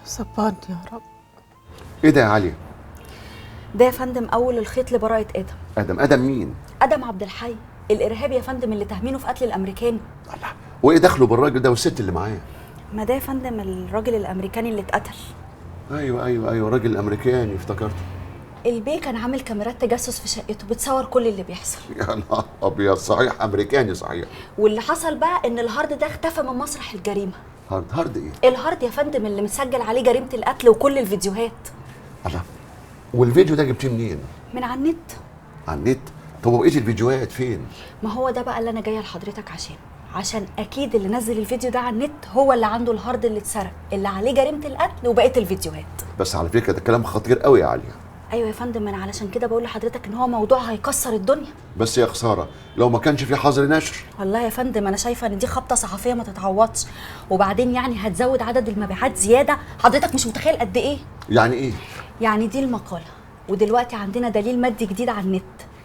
صبرني يا رب. ايه ده يا عليا؟ ده يا فندم اول الخيط لبراءة ادم. ادم مين؟ ادم عبد الحي الارهابي يا فندم اللي تهمينه في قتل الامريكاني. الله، وايه دخله بالراجل ده والست اللي معاه؟ ما ده يا فندم الراجل الامريكاني اللي اتقتل. ايوه الراجل الامريكاني افتكرته. البيه كان عامل كاميرات تجسس في شقته بتصور كل اللي بيحصل. يا نهار ابيض، صحيح امريكاني صحيح. واللي حصل بقى ان الهارد ده اختفى من مسرح الجريمه. هارد ايه؟ الهارد يا فندم اللي متسجل عليه جريمه القتل وكل الفيديوهات. الله، والفيديو ده جبتيه منين؟ من على النت. على النت؟ طب وبقيه الفيديوهات فين؟ ما هو ده بقى اللي انا جايه لحضرتك عشان اكيد اللي نزل الفيديو ده على النت هو اللي عنده الهارد اللي اتسرق اللي عليه جريمه القتل وبقيه الفيديوهات. بس على فكره ده كلام خطير قوي يا عليا. ايوه يا فندم، انا علشان كده بقول لحضرتك ان هو موضوع هيكسر الدنيا. بس يا خساره لو ما كانش في حظر نشر. والله يا فندم انا شايفه ان دي خبطه صحفيه ما تتعوضش، وبعدين يعني هتزود عدد المبيعات زياده، حضرتك مش متخيل قد ايه. يعني ايه؟ يعني دي المقاله، ودلوقتي عندنا دليل مادي جديد على النت،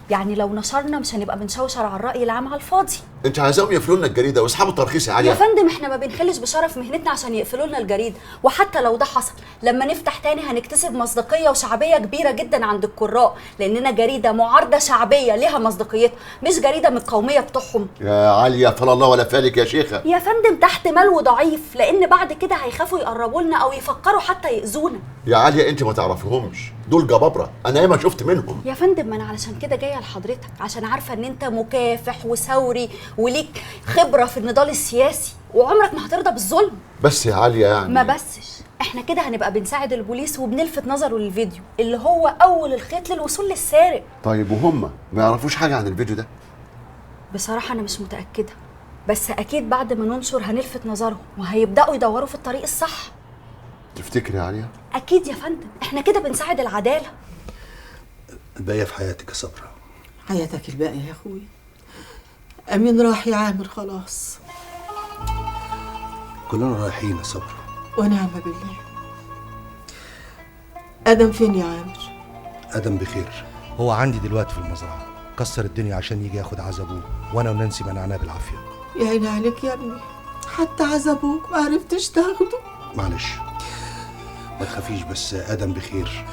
يعني لو نشرنا مش هنبقى بنشوشر على الراي العام على الفاضي. انت عايزاهم يقفلوا لنا الجريده ويسحبوا الترخيص يا عليا؟ يا فندم احنا ما بنخلش بشرف مهنتنا عشان يقفلوا لنا الجريده، وحتى لو ده حصل لما نفتح تاني هنكتسب مصداقيه وشعبيه كبيره جدا عند القراء، لاننا جريده معارضه شعبيه ليها مصداقيتها، مش جريده من القوميه بتوعهم. يا عليا فلا الله ولا فالك يا شيخه. يا فندم ده احتمال وضعيف، لان بعد كده هيخافوا يقربوا لنا او يفكروا حتى يأذونا. يا عليا انت ما تعرفيهمش، دول جبابره، انا ياما شفت منهم. يا فندم ما انا علشان كده جايه لحضرتك، عشان عارفه ان انت مكافح وثوري وليك خبره في النضال السياسي، وعمرك ما هترضى بالظلم. بس يا عليا يعني ما بسش، احنا كده هنبقى بنساعد البوليس وبنلفت نظره للفيديو اللي هو اول الخيط للوصول للسارق. طيب وهم ما يعرفوش حاجه عن الفيديو ده؟ بصراحه انا مش متاكده، بس اكيد بعد ما ننشر هنلفت نظرهم وهيبداوا يدوروا في الطريق الصح. تفتكري يا عليا؟ اكيد يا فندم، احنا كده بنساعد العداله. الباقية في حياتك يا صبرا. حياتك الباقية يا اخوي. امين راح يا عامر خلاص. كلنا رايحين يا صبرا. ونعم بالله. ادم فين يا عامر؟ ادم بخير، هو عندي دلوقتي في المزرعة، كسر الدنيا عشان يجي ياخد عزبوه، وانا ونانسي منعناه بالعافية. يا عيني عليك يا ابني، حتى عذبوك ما عرفتش تاخده. معلش ما تخافيش، بس ادم بخير.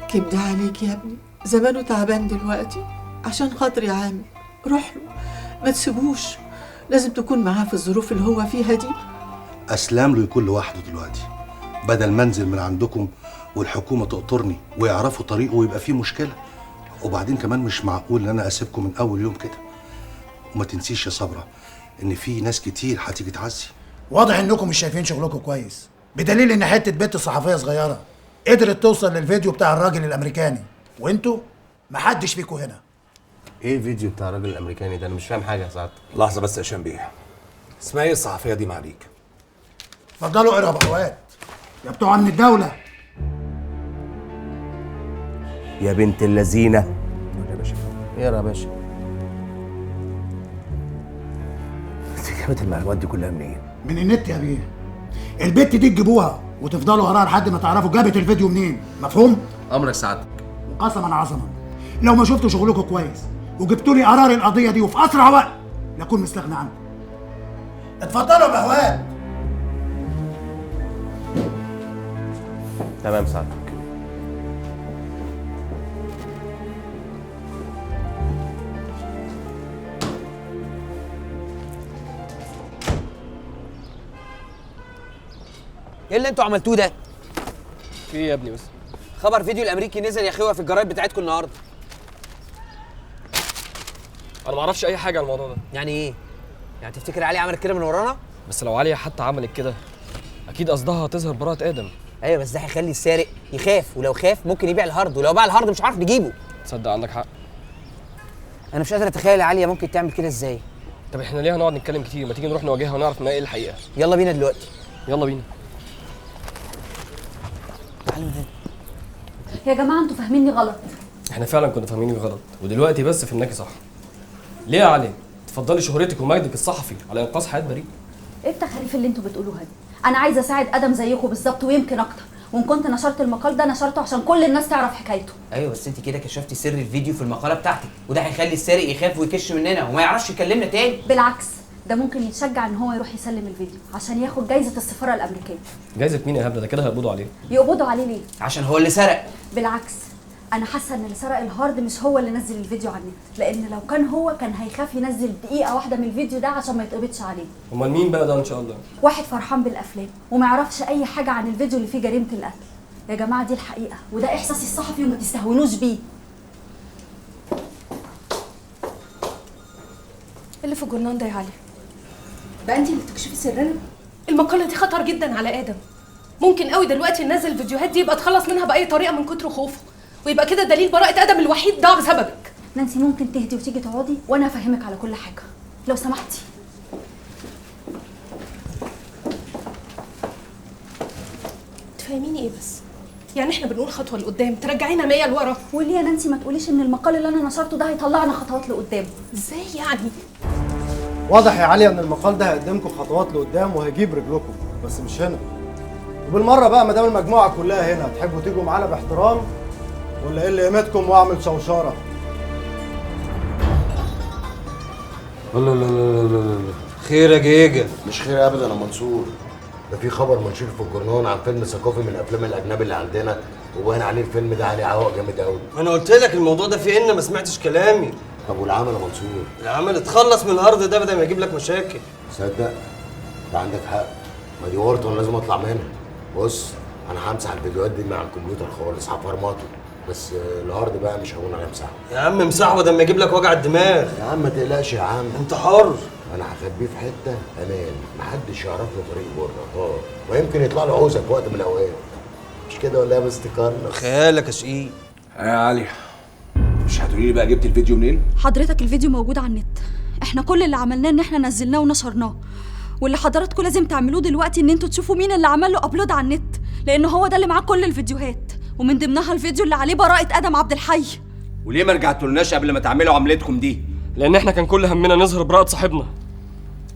كبد عليك يا ابني، زمانه تعبان دلوقتي. عشان خاطري يا عامر روح له، ما تسيبوش، لازم تكون معاه في الظروف اللي هو فيها دي. اسلم له يكون لوحده دلوقتي، بدل ما انزل من عندكم والحكومة تقطرني ويعرفوا طريقه ويبقى فيه مشكلة. وبعدين كمان مش معقول ان انا اسيبكم من اول يوم كده. وما تنسيش يا صبرا ان في ناس كتير هتيجي تعزي. واضح انكم مش شايفين شغلكم كويس، بدليل ان حته بنت صحفيه صغيره قدرت توصل للفيديو بتاع الراجل الامريكاني، وانتوا محدش فيكم هنا. ايه الفيديو بتاع الراجل الامريكاني ده؟ انا مش فاهم حاجه يا سعادتك. لحظه بس يا هشام بيه، اسمها ايه الصحفيه دي معاليك؟ اتفضلوا اقرا يا بهوات يا بتوع امن الدوله. يا بنت اللذينه. يا باشا اقرا يا باشا. انت جابت المعلومات دي كلها منين؟ من النت يا بيه. البت دي تجيبوها وتفضلوا وراها لحد ما تعرفوا جابت الفيديو منين، مفهوم؟ امرك سعادتك. وقسما عظما لو ما شفتوا شغلكم كويس وجبتوا لي قرار القضيه دي وفي اسرع وقت لاكون مستغني عنكم. اتفضلوا يا بهوات. تمام سعادتك. ايه اللي انتوا عملتوه ده؟ في ايه يا ابني بس؟ خبر فيديو الامريكي نزل يا اخويا في الجرايد بتاعتكم النهارده. انا ما اعرفش اي حاجه عن الموضوع ده. يعني ايه؟ يعني تفتكر علي عملت كده من ورانا؟ بس لو عليا حتى عملت كده اكيد قصدها هتظهر براءة ادم. ايوه بس ده هيخلي السارق يخاف، ولو خاف ممكن يبيع الهارد، ولو باع الهارد مش عارف نجيبه. تصدق عندك حق. انا مش قادر اتخيل عليا ممكن تعمل كده ازاي. طب احنا ليه هنقعد نتكلم كتير؟ ما تيجي نروح نواجهها ونعرف منها ايه الحقيقه. يلا بينا دلوقتي. يلا بينا. يا جماعه انتوا فاهميني غلط. احنا فعلا كنا فاهمينك غلط، ودلوقتي بس فهمناكي صح. ليه يا علي؟ تفضلي شهرتك ومجدك الصحفي على انقاذ حياه بريء؟ ايه التخاريف اللي انتوا بتقولوها دي؟ انا عايزه اساعد ادم زيكم بالظبط ويمكن اكتر، وان كنت نشرت المقال ده نشرته عشان كل الناس تعرف حكايته. ايوه بس انت كده كشفتي سر الفيديو في المقاله بتاعتك، وده هيخلي السارق يخاف ويكش مننا وما يعرفش يكلمنا تاني. بالعكس، ده ممكن يتشجع ان هو يروح يسلم الفيديو عشان ياخد جايزه السفاره الامريكيه. جايزه مين يا هبله؟ ده كده هيقبضوا عليه. يقبضوا عليه ليه؟ عشان هو اللي سرق. بالعكس، انا حاسه ان اللي سرق الهارد مش هو اللي نزل الفيديو على النت، لان لو كان هو كان هيخاف ينزل دقيقه واحده من الفيديو ده عشان ما يتقبضش عليه. امال مين بقى ده ان شاء الله؟ واحد فرحان بالافلام وما يعرفش اي حاجه عن الفيديو اللي فيه جريمه القتل. يا جماعه دي الحقيقه وده احساسي الصحفي وما تستهونوش بيه. اللي في الجرنان ده يا علي بقى انت اللي تكشفي سرنا؟ المقاله دي خطر جدا على ادم. ممكن قوي دلوقتي ننزل الفيديوهات دي يبقى اتخلص منها باي طريقه من كتر خوفه، ويبقى كده دليل براءه ادم الوحيد ضاع بسببك. نانسي ممكن تهدي وتيجي تقعدي وانا افهمك على كل حاجه لو سمحتي. تفهميني ايه بس؟ يعني احنا بنقول خطوه لقدام ترجعينا 100 لورا. وليه يا نانسي ما تقوليش ان المقال اللي انا نشرته ده هيطلعنا خطوات لقدام؟ ازاي يعني؟ واضح يا علي ان المقال ده هيقدمكم خطوات لقدام وهيجيب رجلكم، بس مش هنا. وبالمره بقى ما دام المجموعه كلها هنا، تحبوا تيجوا معانا باحترام ولا ايه اللي قيمتكم واعمل شوشره؟ لا لا لا لا لا لا، خير يا جيجا؟ مش خير ابدا يا منصور، ده في خبر منشور في الجورنال عن فيلم ثقافي من الافلام الاجنبي اللي عندنا، وباين عليه الفيلم ده عليه عوائق جامد قوي. انا قلت لك الموضوع ده فيه ان ما سمعتش كلامي. طب والعمل يا منصور؟ العمل اتخلص من الارض ده بدل ما يجيب لك مشاكل. صدق انت عندك حق، ما دي ورطه وانا لازم اطلع منها. بص انا همسح الفيديوهات دي من على الكمبيوتر خالص، هفرمطه، بس الهارد بقى مش هون على امسحه. يا عم امسحه بدل ما يجيب لك وجع الدماغ. يا عم ما تقلقش يا عم، انت حر. انا هخبيه في حته امان، محدش يعرف له طريق بره، ويمكن يطلع له عوزه في وقت من الاوقات. مش كده ولا يا مستر كارلوس؟ خيالك يا شقيق. يا علي مش هتقولي لي بقى جبت الفيديو منين؟ حضرتك الفيديو موجود على النت، احنا كل اللي عملناه ان احنا نزلناه ونشرناه، واللي حضراتكم لازم تعملوه دلوقتي ان انتوا تشوفوا مين اللي عمل له ابلود على النت، لان هو ده اللي معاه كل الفيديوهات، ومن ضمنها الفيديو اللي عليه براءة ادم عبد الحي. وليه ما رجعتولناش قبل ما تعملوا عملتكم دي؟ لان احنا كان كل همنا نظهر براءة صاحبنا.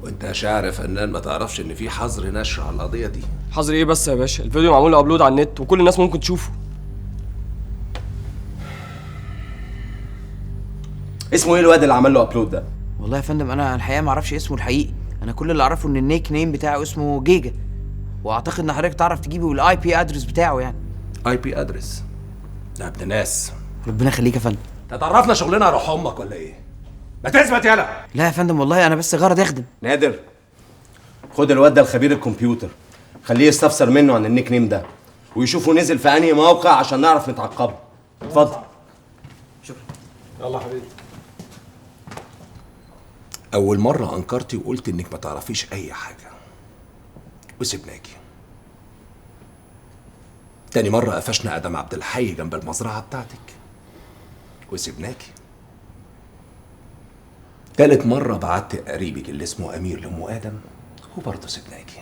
وانت يا شاعر يا فنان ما تعرفش ان في حظر نشر على القضيه دي؟ حظر ايه بس يا باشا؟ الفيديو معمول له ابلود على النت وكل الناس ممكن تشوفه. اسمه ايه الواد اللي عمل له ابلود ده؟ والله يا فندم انا الحقيقه ما اعرفش اسمه الحقيقي، انا كل اللي اعرفه ان النيك نيم بتاعه اسمه جيجا، واعتقد ان حضرتك تعرف تجيبه الاي بي ادرس بتاعه يعني. اي بي ادرس؟ ده ابن ناس. ربنا يخليك يا فندم. تعرفنا شغلنا روح امك ولا ايه؟ ما تثبت يالا. لا يا فندم والله انا بس غرض اخدم. نادر خد الواد ده لخبير الكمبيوتر، خليه يستفسر منه عن النيك نيم ده ويشوفه نزل في انهي موقع عشان نعرف نتعقبه. اتفضل. شكرا. يلا حبيبي. اول مره انكرتي وقلت انك ما تعرفيش اي حاجه وسبناكي. تاني مره قفشنا ادم عبد الحي جنب المزرعه بتاعتك وسبناكي. تالت مرة بعت قريبك اللي اسمه أمير لأم آدم وبرضه سبناكي.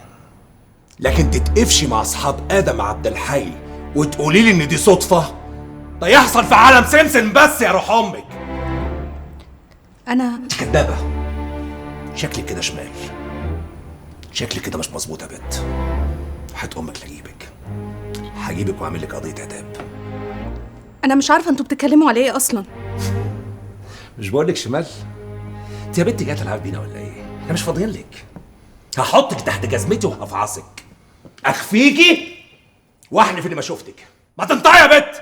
لكن تتقفشي مع أصحاب آدم عبد الحي وتقولي لي إن دي صدفة؟ ده يحصل في عالم سمسم بس يا روح أمك. انا أنت كدابة. شكلك كده شمال. شكلك كده مش مظبوط يا بت. حياة أمك لأجيبك. هجيبك وأعمل لك قضية عتاب. انا مش عارفه انتوا بتتكلموا على ايه اصلا. مش بقولك شمال؟ انت يا بنتي جايه تلعب بينا ولا ايه؟ احنا مش فاضيين لك. هحطك تحت جزمتي وهفعصك. اخفيكي واحنف اللي ما شفتك. ما تنطقي يا بت!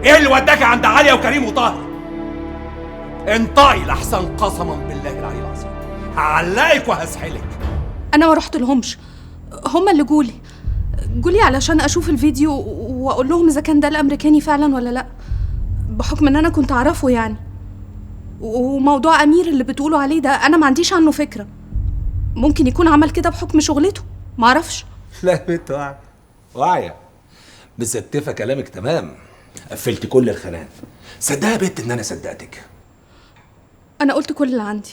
ايه اللي وداكي عند عليا وكريم وطاهر؟ انطقي لحسن قسما بالله العلي العظيم هعلقك وهسحلك. انا ما رحت لهمش، هما اللي جولي علشان اشوف الفيديو واقول لهم اذا كان ده الامريكاني فعلا ولا لا، بحكم ان انا كنت اعرفه يعني. وموضوع امير اللي بتقولوا عليه ده انا ما عنديش عنه فكره، ممكن يكون عمل كده بحكم شغلته، ما اعرفش. لا يا بنت واعيه واعيه مستفه كلامك تمام. قفلت كل الخانات. صدقها يا بنت ان انا صدقتك. انا قلت كل اللي عندي.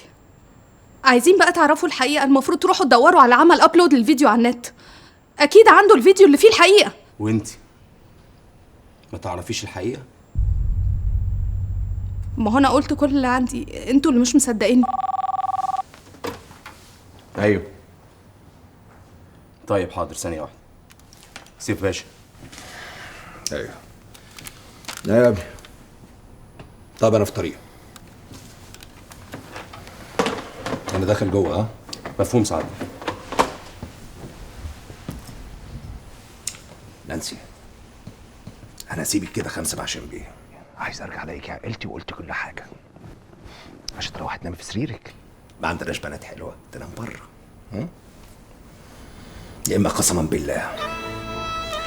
عايزين بقى تعرفوا الحقيقه، المفروض تروحوا تدوروا على عمل ابلود للفيديو على النت، اكيد عنده الفيديو اللي فيه الحقيقه. وانتي ما تعرفيش الحقيقه؟ ما هو انا قلت كل اللي عندي، انتوا اللي مش مصدقيني. ايوه. طيب حاضر، ثانيه واحده. سيف باشا. ايوه. لا يا ابني. طب انا في طريق. انا داخل جوه. ها مفهوم سعادتك. نانسي، انا هسيبك كده 5 مع شمبي. عايز ارجع الاقيك عقلتي وقلت كل حاجه عشان تروح تنام في سريرك. ما عندناش بنات حلوه تنام بره. يا اما قسما بالله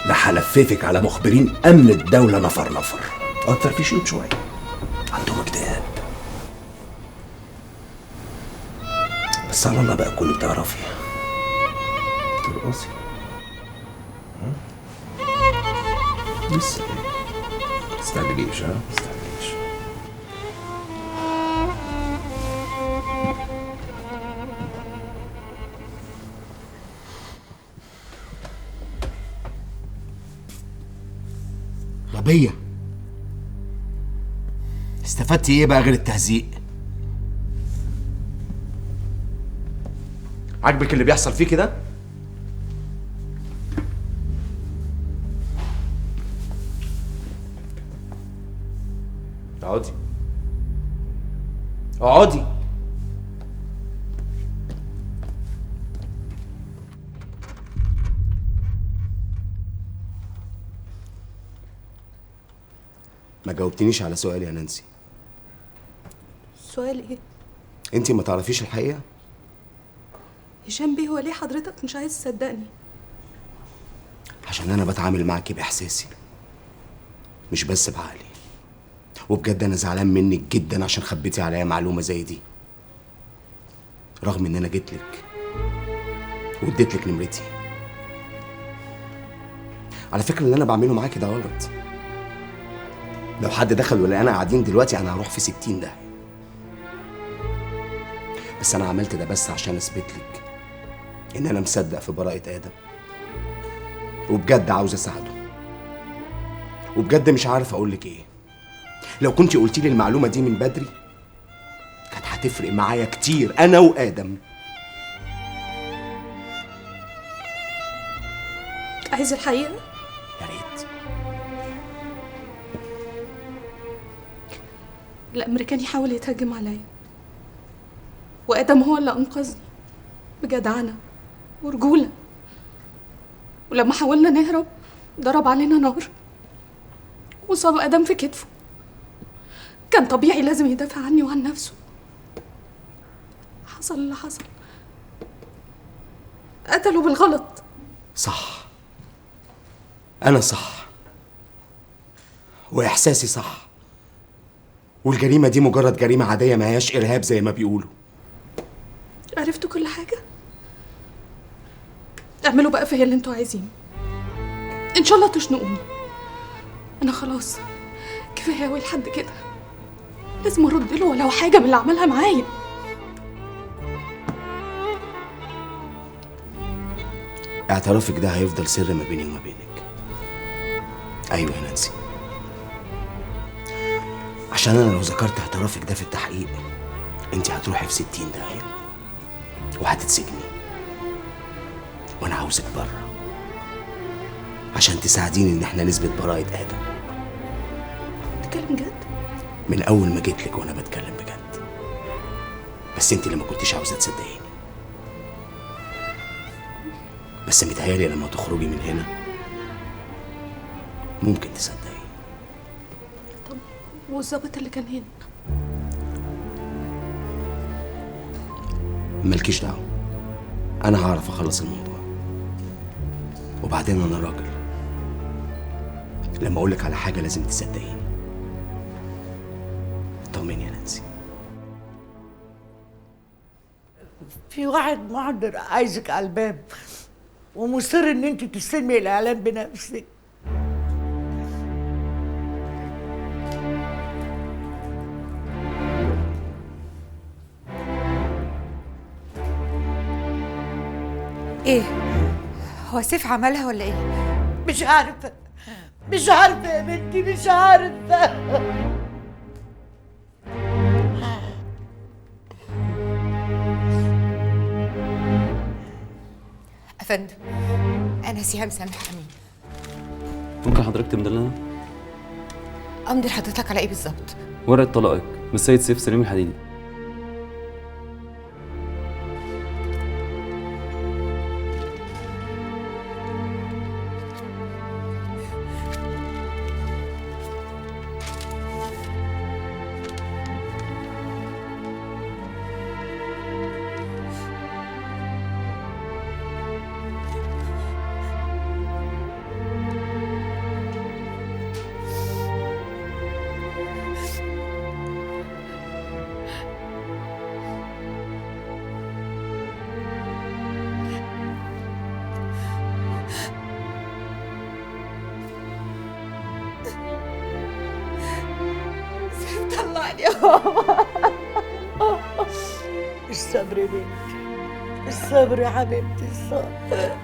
لا هلففك على مخبرين امن الدوله نفر نفر. اكتر في شيوط شويه عندهم اكتئاب. بس على الله بقى تكوني بتعرفي ترقصي. لسه مستعجليش. مستعجليش. غبية، استفدتي ايه بقى غير التهزيق؟ عاجبك اللي بيحصل فيه كده؟ اقعدي اقعدي. ما جاوبتنيش على سؤالي يا نانسي. سؤال ايه؟ انتي ما تعرفيش الحقيقة؟ هشام بيه، هو ليه حضرتك مش عايز تصدقني؟ عشان انا بتعامل معاكي باحساسي مش بس بعقلي. وبجد انا زعلان منك جدا عشان خبيتي عليا معلومه زي دي، رغم ان انا جيتلك واديتلك نمرتي. على فكره اللي انا بعمله معاكي ده غلط. لو حد دخل ولقانا قاعدين دلوقتي انا هروح في 60 ده. بس انا عملت ده بس عشان اثبتلك ان انا مصدق في براءه ادم، وبجد عاوز اساعده، وبجد مش عارف اقولك ايه. لو كنتي قلتي لي المعلومه دي من بدري كانت هتفرق معايا كتير انا وادم. عايز الحقيقه؟ يا ريت. الامريكاني حاول يتهجم عليا، وادم هو اللي انقذني بجدعنه ورجوله. ولما حاولنا نهرب ضرب علينا نار وصاب ادم في كتفه. كان طبيعي لازم يدافع عني وعن نفسه. حصل اللي حصل، قتله بالغلط. صح، انا صح، واحساسي صح، والجريمه دي مجرد جريمه عاديه ما هياش ارهاب زي ما بيقولوا. عرفتوا كل حاجه؟ اعملوا بقى فيا اللي انتوا عايزينه، ان شاء الله تشنقوني. انا خلاص كفايه قوي لحد كده. لازم ارد له ولو حاجه من اللي عملها معايا. اعترافك ده هيفضل سر ما بيني وما بينك. ايوه يا نانسي، عشان انا لو ذكرت اعترافك ده في التحقيق انت هتروحي في 60 داهيه وهتتسجني، وانا عاوزك بره عشان تساعديني ان احنا نثبت براءة ادم. بتتكلم جد؟ من اول ما جيت لك وانا بتكلم بجد، بس انت اللي ما كنتيش عاوزه تصدقيني. بس متهيألي لما تخرجي من هنا ممكن تصدقي. طب والظابط اللي كان هنا؟ مالكيش دعوه، انا هعرف اخلص الموضوع. وبعدين انا راجل، لما اقولك على حاجه لازم تصدقيني. طمني يا نانسي. في واحد محضر عايزك على الباب ومصر ان انت تستلمي الاعلان بنفسك. ايه هو سيف عملها ولا ايه؟ مش عارفه، مش عارفه يا بنتي، مش عارفه. افندم، انا سهام سامح امين. ممكن حضرتك تمضي لنا؟ امضي لحضرتك على ايه بالظبط؟ ورقة طلاقك من السيد سيف سليم الحديدي. طلعني يا بابا. الصبر يا بنتي، الصبر يا حبيبتي، الصبر.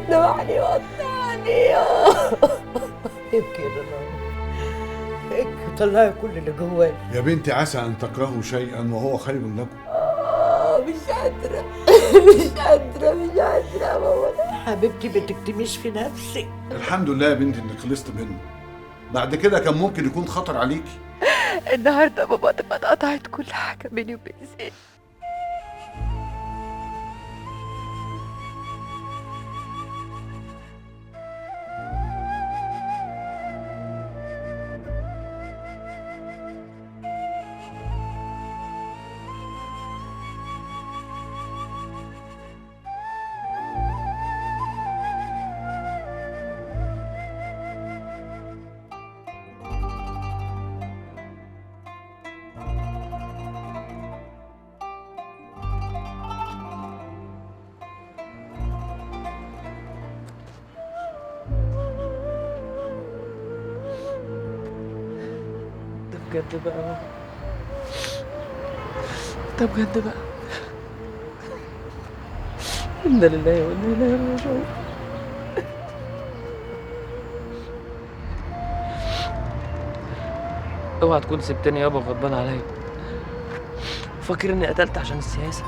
دمعني وقطعني. ابكي يا ماما، ابكي طلعي كل اللي جواك. يا بنتي عسى ان تكرهوا شيئا وهو خير لكم. مش قادرة يا ماما. حبيبتي ما تكتميش في نفسك. الحمد لله يا بنتي انك خلصت منه، بعد كده كان ممكن يكون خطر عليكي. النهارده بابا تبقى اتقطعت كل حاجه بيني وبين زين. بجد بقى، ده بجد بقى. إنا لله وإنا إليه راجعون. اوعى تكون سبتني يابا غضبان عليا، فاكر اني قتلت عشان السياسة.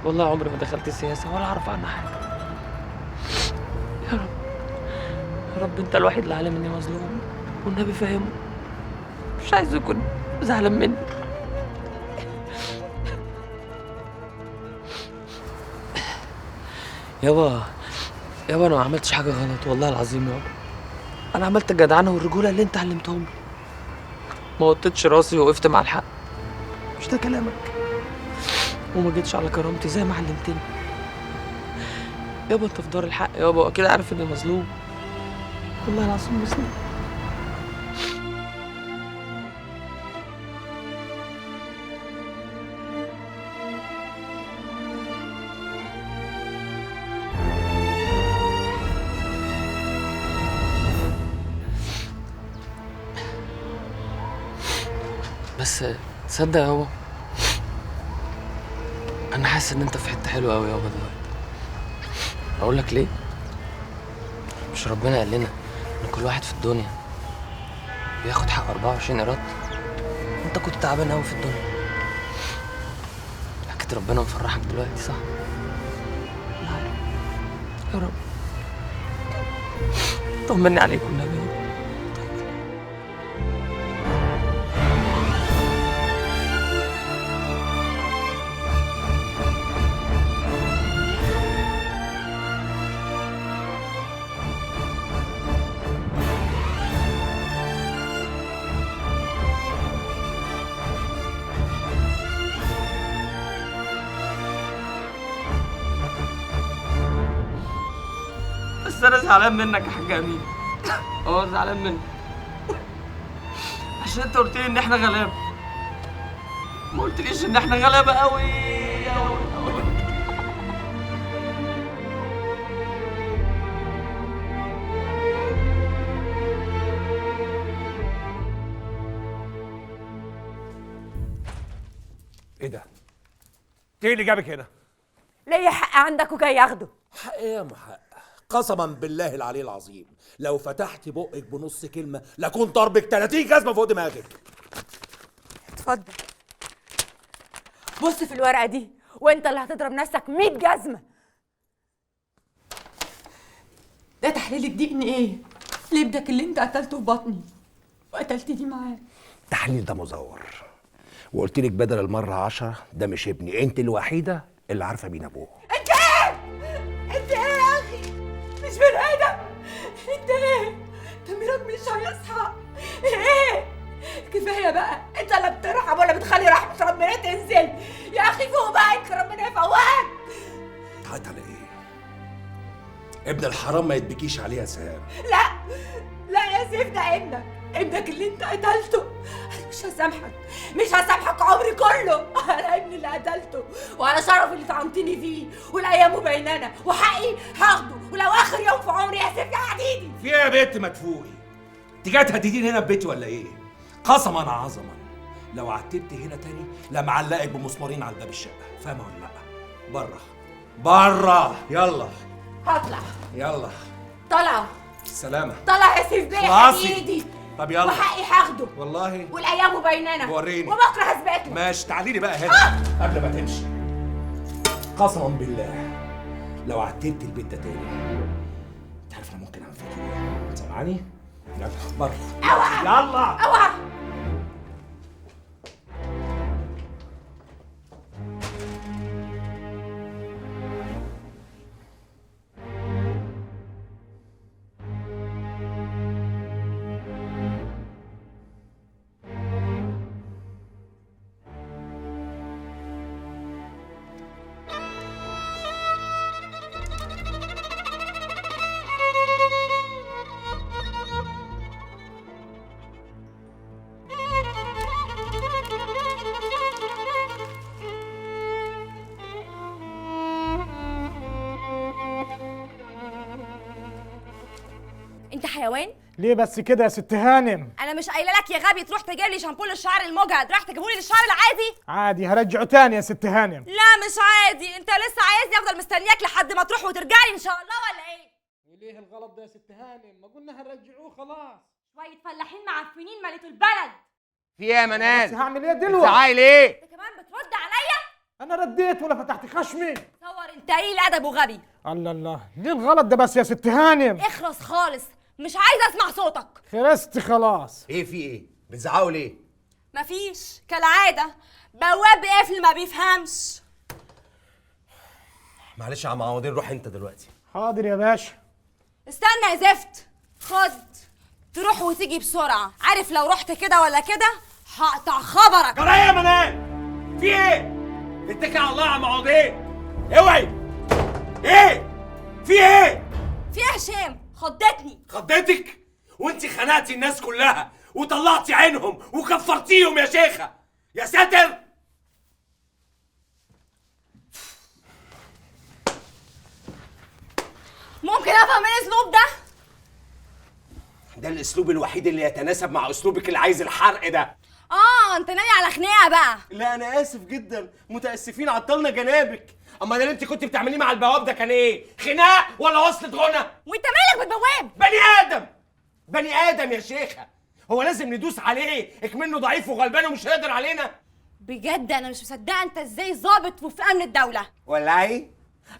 والله عمري ما دخلت السياسة ولا اعرف عنها حاجة. يا رب يا رب، انت الوحيد اللي عالم اني مظلوم، والنبي فاهمه، مش عايزه يكون زعلان مني. يابا انا ما عملتش حاجه غلط والله العظيم يابا. انا عملت الجدعنه والرجوله اللي انت علمتهم لي، ما وطيتش راسي ووقفت مع الحق. مش ده كلامك؟ وما جيتش على كرامتي زي ما علمتني. يابا انت في دار الحق يابا، واكيد عارف اني مظلوم، والله العظيم مظلوم. بس تصدق يابا، انا حاسس ان انت في حته حلوه قوي يابا دلوقتي. اقول لك ليه؟ مش ربنا قال لنا ان كل واحد في الدنيا بياخد حق 24 قيراط؟ انت كنت تعبان قوي في الدنيا، اكيد ربنا مفرحك دلوقتي صح؟ يا رب طمني عليك والنبي. بس انا زعلان منك يا حاج امين. زعلان منك عشان انت قلت لي ان احنا غلابه، ما قلتليش ان احنا غلابه قوي قوي قوي. ايه ده؟ ايه اللي جابك هنا؟ ليا حق عندك وجاي اخده. حق ايه يا محقق؟ قسما بالله العلي العظيم لو فتحتي بقك بنص كلمه لكنت ضربك 30 جزمه فوق دماغك. اتفضل بص في الورقه دي، وانت اللي هتضرب نفسك 100 جزمه. ده تحليل الدي ان ايه لابنك اللي انت قتلته في بطني وقتلتني معاه. التحليل ده مزور، وقلت لك بدل المره 10 ده مش ابني، انت الوحيده اللي عارفه مين ابوه. انت ايه؟ انت ايه يا اخي؟ مش بني ادم. انت ايه؟ ضميرك مش هيصحى. ايه؟ كفايه بقى، انت لا بترحم ولا بتخلي رحمه ربنا تنزل. يا اخي فوق بقى، يمكن ربنا يفوقك. تعيط على ايه؟ ابن الحرام ما يتبكيش عليه يا سام. لا يا سيف، ده ابنك اللي انت قتلته. انا مش هسامحك عمري كله. انا ابني اللي قتلته، وعلى شرف اللي طعنتني فيه، والايام بيننا، وحقي هاخده ولو اخر يوم في عمري يا سيف يا حديدي. في ايه يا بنت ما تفوقي؟ انت جاي تهدديني هنا في بيتي ولا ايه؟ قسما عظما لو عتبت هنا تاني لا معلقك بمسمارين على باب الشقه، فاهمه ولا لا؟ بره بره، يلا هطلع. يلا طلع سلامه. طلع يا سيف بيه خلاصي. ايدي. طب يلا وحقي هاخده. والله والايام بيننا. وريني. وبكره هثبت له. ماشي تعالي لي بقى هنا قبل ما تمشي. قسما بالله لو عتبت البيت ده تاني انت عارف انا ممكن اعمل فيك ايه؟ سامعاني؟ يلا بره. اوعى. يلا اوعى. انت حيوان؟ ليه بس كده يا ست هانم؟ انا مش قايله لك يا غبي تروح تجيب لي شامبو للشعر المجهد، راح تجيبه لي للشعر العادي؟ عادي هرجعه تاني يا ست هانم. لا مش عادي، انت لسه عايزني افضل مستنياك لحد ما تروح وترجع لي ان شاء الله ولا ايه؟ وليه الغلط ده يا ست هانم؟ ما قلنا هنرجعوه خلاص. شويه فلاحين معفنين مليتوا البلد. في ايه يا منال؟ بس هعمل ايه دلوقتي؟ زعايل ايه؟ انت كمان بترد عليا؟ انا رديت ولا فتحت خشمي؟ تصور انت قليل ادب وغبي. الله الله، ليه الغلط ده بس يا ست هانم؟ اخرس خالص، مش عايزه اسمع صوتك. خرست خلاص. ايه في ايه؟ بتزعقوا ليه؟ مفيش، كالعاده بواب قافل ما بيفهمش. معلش يا عم عوضين، روح انت دلوقتي. حاضر يا باشا. استنى يا زفت، خد تروح وتيجي بسرعه، عارف لو رحت كده ولا كده هقطع خبرك. جرايه يا منال، في ايه؟ اتكل على الله يا عم عوضين، اوعي. ايه؟ في ايه؟ في ايه يا هشام؟ خضتني. خضتك؟ وانت خنقتي الناس كلها وطلعتي عينهم وكفرتيهم يا شيخه. يا ساتر. ممكن افهم ايه الاسلوب ده؟ ده الاسلوب الوحيد اللي يتناسب مع اسلوبك اللي عايز الحرق ده. انت ناوي على خناقه بقى؟ لا انا اسف جدا، متاسفين عطلنا جنابك. اما اللي انت كنت بتعمليه مع البواب ده كان ايه؟ خناق ولا وصلة غنى؟ وانت مالك بالبواب؟ بني ادم، بني ادم يا شيخه. هو لازم ندوس عليه اكمنه ضعيف وغلبان ومش هيقدر علينا؟ بجد انا مش مصدقه انت ازاي ظابط وفي امن الدوله. والله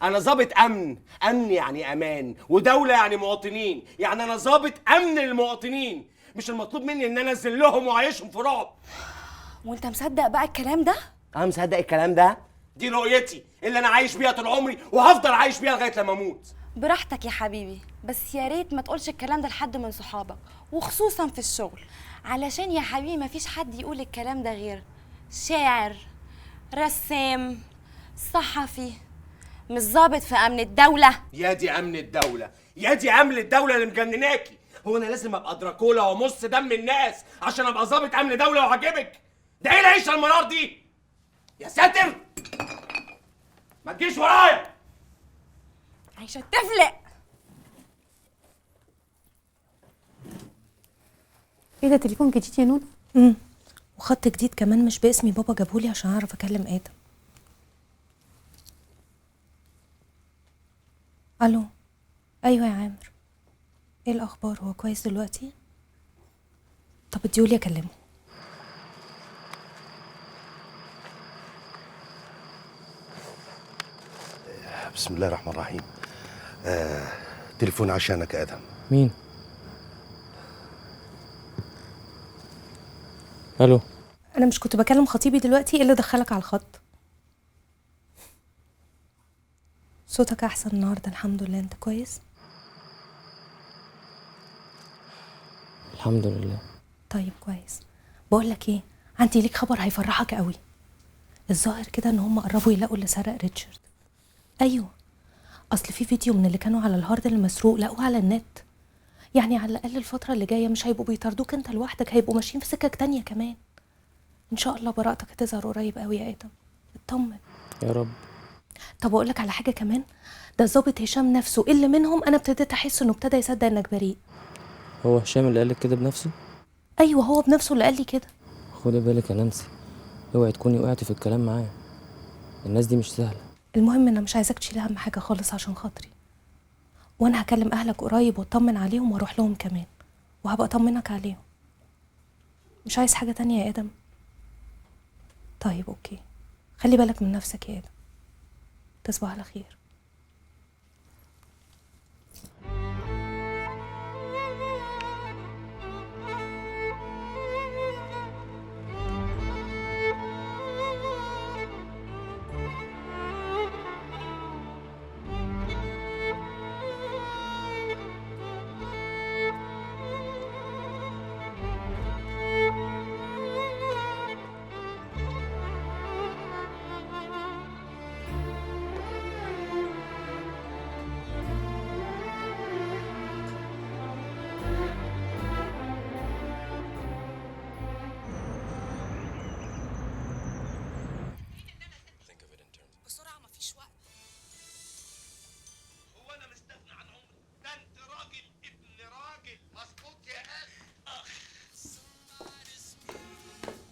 انا ظابط امن. امن يعني امان، ودوله يعني مواطنين. يعني انا ظابط امن للمواطنين، مش المطلوب مني ان انا انزل لهم واعيشهم في رعب. وانت مصدق بقى الكلام ده؟ انا مصدق الكلام ده. دي رؤيتي اللي انا عايش بيها طول عمري وهفضل عايش بيها لغايه لما اموت. براحتك يا حبيبي، بس يا ريت ما تقولش الكلام ده لحد من صحابك، وخصوصا في الشغل، علشان يا حبيبي مفيش حد يقول الكلام ده غير شاعر، رسام، صحفي، مش ظابط في امن الدوله. يا دي امن الدوله، يا دي امن الدوله اللي مجنناكي. هو انا لازم ابقى دراكولا وامص دم الناس عشان ابقى ظابط امن دوله وعاجبك؟ ده ايه العيشه المرار دي؟ يا ساتر، ما تجيش ورايا. عايشه تفلق. ايه ده، تليفون جديد يا نونو؟ وخط جديد كمان مش باسمي، بابا جابهولي عشان اعرف اكلم ادم. الو. ايوه يا عامر، ايه الاخبار؟ هو كويس دلوقتي؟ طب اديهولي اكلمه. بسم الله الرحمن الرحيم. تليفون عشانك يا ادم. مين؟ الو. انا مش كنت بكلم خطيبي دلوقتي؟ ايه اللي دخلك على الخط؟ صوتك احسن النهارده الحمد لله. انت كويس؟ الحمد لله. طيب كويس. بقول لك ايه، عندي ليك خبر هيفرحك قوي. الظاهر كده ان هم قربوا يلاقوا اللي سرق ريتشارد. ايوه، اصل في فيديو من اللي كانوا على الهارد المسروق لقوه على النت. يعني على الاقل الفتره اللي جايه مش هيبقوا بيطاردوك انت لوحدك، هيبقوا ماشيين في سكك تانية كمان. ان شاء الله براءتك هتظهر قريب قوي يا ادم، اطمن يا رب. طب اقول لك على حاجه كمان، ده الظابط هشام نفسه اللي منهم انا ابتديت احس انه ابتدى يصدق انك بريء. هو هشام اللي قالك كده بنفسه؟ ايوه هو بنفسه اللي قال لي كده. خدي بالك يا نانسي، اوعي تكوني وقعتي في الكلام معاه. الناس دي مش سهله. المهم انا مش عايزاك تشيل هم حاجه خالص عشان خاطري، وانا هكلم اهلك قريب واطمن عليهم واروح لهم كمان، وهبقى اطمنك عليهم. مش عايز حاجه تانية يا ادم؟ طيب اوكي، خلي بالك من نفسك يا ادم. تصبح على خير.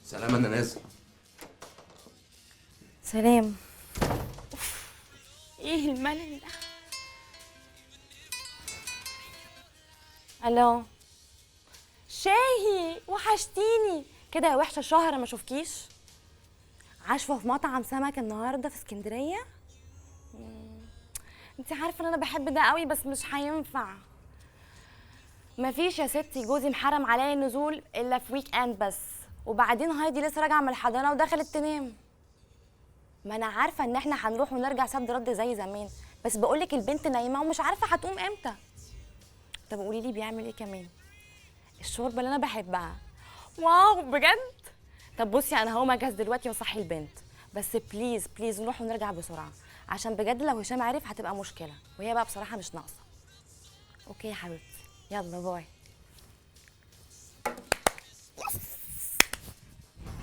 سلام، انا نازل. سلام. ايه الملل ده؟ الو شاهي، وحشتيني كده يا وحشه، شهر ما اشوفكيش. عاشفه في مطعم سمك النهارده في اسكندريه. انت عارفه ان انا بحب ده قوي، بس مش هينفع. مفيش يا ستي، جوزي محرم عليا النزول الا في ويك اند بس، وبعدين هايدي لسه راجعه من الحضانه ودخلت تنام. ما انا عارفه ان احنا هنروح ونرجع سد رد زي زمان، بس بقولك البنت نايمه ومش عارفه هتقوم امتى. طب قولي لي بيعمل ايه كمان؟ الشوربه اللي انا بحبها. واو بجد. طب بصي انا هقوم اجهز دلوقتي واصحي البنت، بس بليز بليز نروح ونرجع بسرعه، عشان بجد لو هشام عرف هتبقى مشكله، وهي بقى بصراحه مش ناقصه. اوكي يا حبيبتي، يلا باي.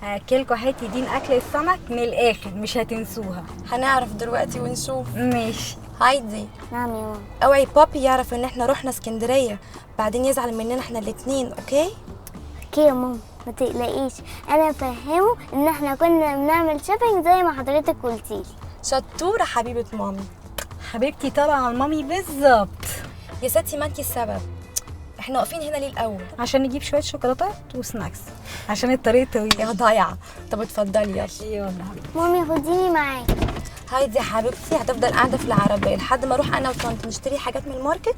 هاكلكوا حته دين اكل السمك من الاخر، مش هتنسوها. هنعرف دلوقتي ونشوف. ماشي. هايدي. نعم يا ماما. اوعي بابي يعرف ان احنا رحنا اسكندريه، بعدين يزعل مننا احنا الاتنين. اوكي اوكي يا ماما، ما تقلقيش، انا فهمه ان احنا كنا بنعمل شوبينج زي ما حضرتك قلتيلي. شطوره حبيبه مامي. حبيبتي طبعا مامي بالظبط. يا ستي ما انتي السبب، احنا واقفين هنا ليه الاول؟ عشان نجيب شويه شوكولاتات وسناكس، عشان الطريق طويل. يا ضايعه. طب اتفضلي يلا. يلا مامي خديني معاكي. هايدي يا حبيبتي هتفضل قاعده في العربيه لحد ما اروح انا وطنط نشتري حاجات من الماركت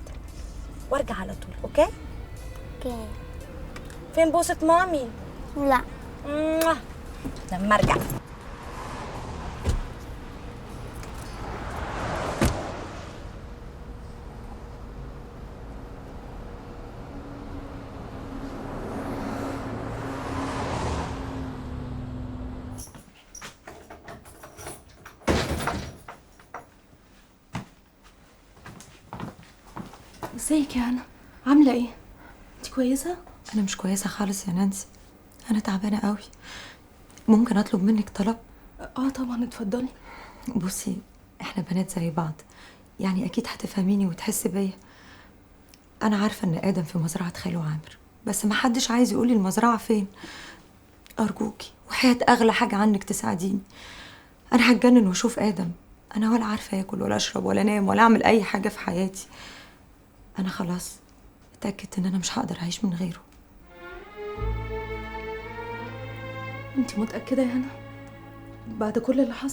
وارجع على طول. اوكي اوكي. فين بوسه مامي؟ لا لما ارجع. ازيك يا هنا؟ عامله ايه؟ انت كويسه؟ انا مش كويسه خالص يا نانسي، انا تعبانه قوي. ممكن اطلب منك طلب؟ اه طبعا اتفضلي. بصي احنا بنات زي بعض، يعني اكيد هتفهميني وتحسي بيا. انا عارفه ان ادم في مزرعه خاله عامر، بس ما حدش عايز يقولي المزرعه فين. ارجوكي وحياه اغلى حاجه عنك تساعديني. انا هتجنن واشوف ادم، انا ولا عارفه اكل ولا اشرب ولا انام ولا اعمل اي حاجه في حياتي. انا خلاص اتاكدت ان انا مش هقدر اعيش من غيره. انت متاكده يا هنا؟ بعد كل اللي حصل